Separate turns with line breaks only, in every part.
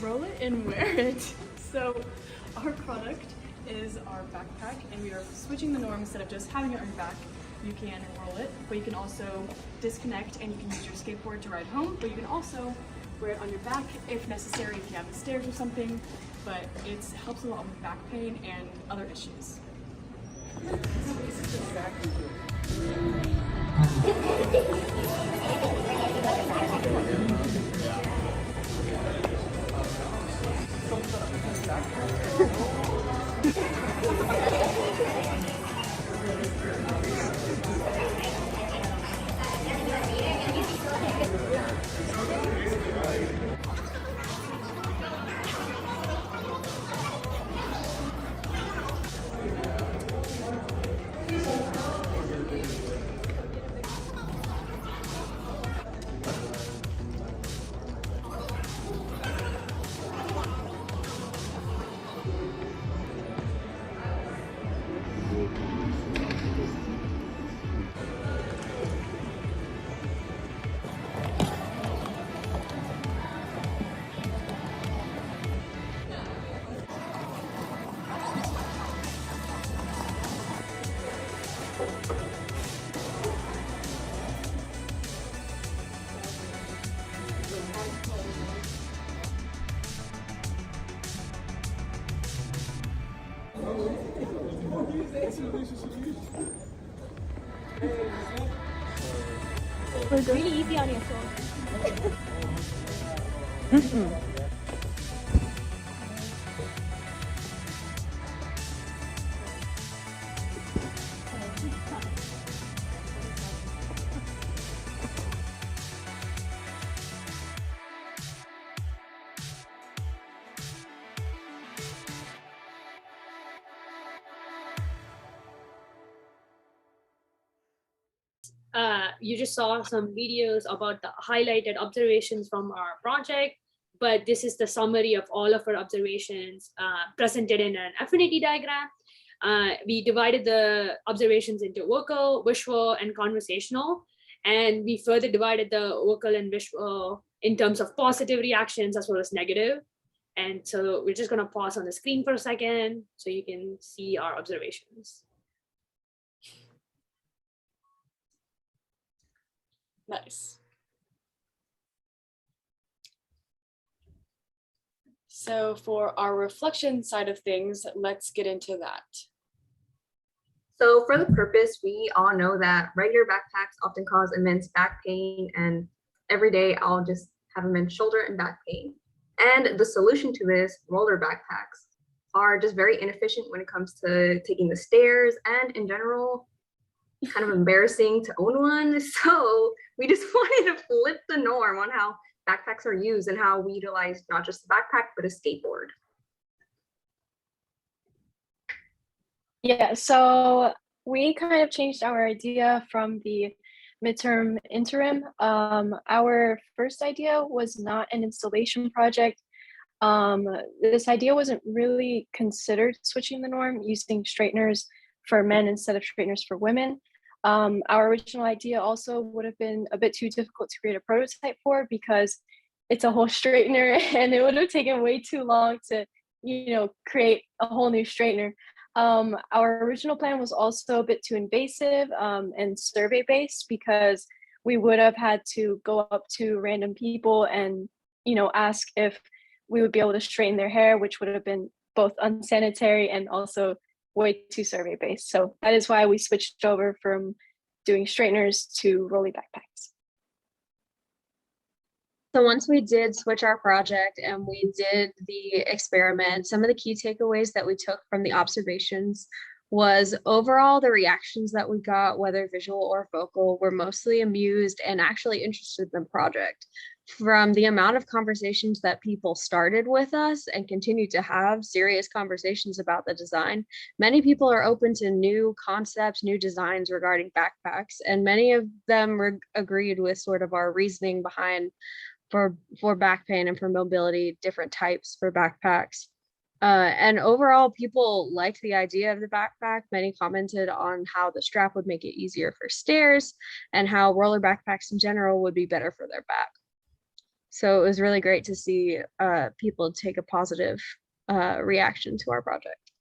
roll it and wear it. So our product is our backpack, and we are switching the norm. Instead of just having it on your back, you can roll it, but you can also disconnect and you can use your skateboard to ride home, but you can also wear it on your back if necessary, if you have the stairs or something, but it helps a lot with back pain and other issues.
Really easy on yourself.
You just saw some videos about the highlighted observations from our project, but this is the summary of all of our observations presented in an affinity diagram. We divided the observations into vocal, visual, and conversational, and we further divided the vocal and visual in terms of positive reactions as well as negative. And so we're just going to pause on the screen for a second so you can see our observations.
Nice. So for our reflection side of things, let's get into that.
So for the purpose, we all know that regular backpacks often cause immense back pain, and every day I'll just have immense shoulder and back pain. And the solution to this, roller backpacks, are just very inefficient when it comes to taking the stairs, and in general, kind of embarrassing to own one. So we just wanted to flip the norm on how backpacks are used and how we utilize not just a backpack, but a skateboard.
Yeah, so we kind of changed our idea from the midterm interim. Our first idea was not an installation project. This idea wasn't really considered switching the norm, using straighteners for men instead of straighteners for women. Our original idea also would have been a bit too difficult to create a prototype for, because it's a whole straightener and it would have taken way too long to, create a whole new straightener. Our original plan was also a bit too invasive and survey based, because we would have had to go up to random people and, ask if we would be able to straighten their hair, which would have been both unsanitary and also way too survey based. So that is why we switched over from doing straighteners to rolly backpacks.
So once we did switch our project and we did the experiment, some of the key takeaways that we took from the observations was overall the reactions that we got, whether visual or vocal, were mostly amused and actually interested in the project. From the amount of conversations that people started with us and continue to have serious conversations about the design, many people are open to new concepts, new designs regarding backpacks, and many of them agreed with sort of our reasoning behind for back pain and for mobility, different types for backpacks. And overall, people liked the idea of the backpack. Many commented on how the strap would make it easier for stairs and how roller backpacks in general would be better for their back. So it was really great to see people take a positive reaction to our project.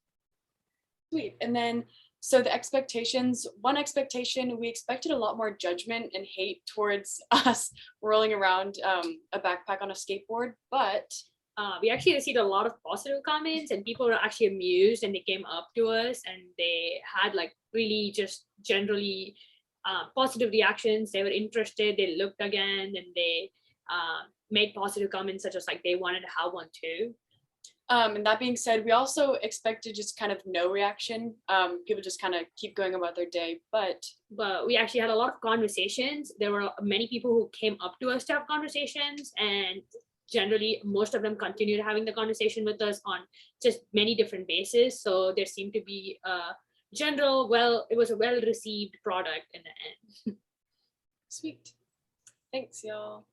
Sweet. And then, so the expectations, one expectation, we expected a lot more judgment and hate towards us rolling around a backpack on a skateboard, but
we actually received a lot of positive comments, and people were actually amused, and they came up to us and they had like really just generally positive reactions. They were interested, they looked again, and they made positive comments such as like they wanted to have one too.
And that being said, we also expected just kind of no reaction. People just kind of keep going about their day, but
we actually had a lot of conversations. There were many people who came up to us to have conversations, and generally most of them continued having the conversation with us on just many different bases. So there seemed to be a general, it was a well-received product in the end.
sweet. Thanks, y'all.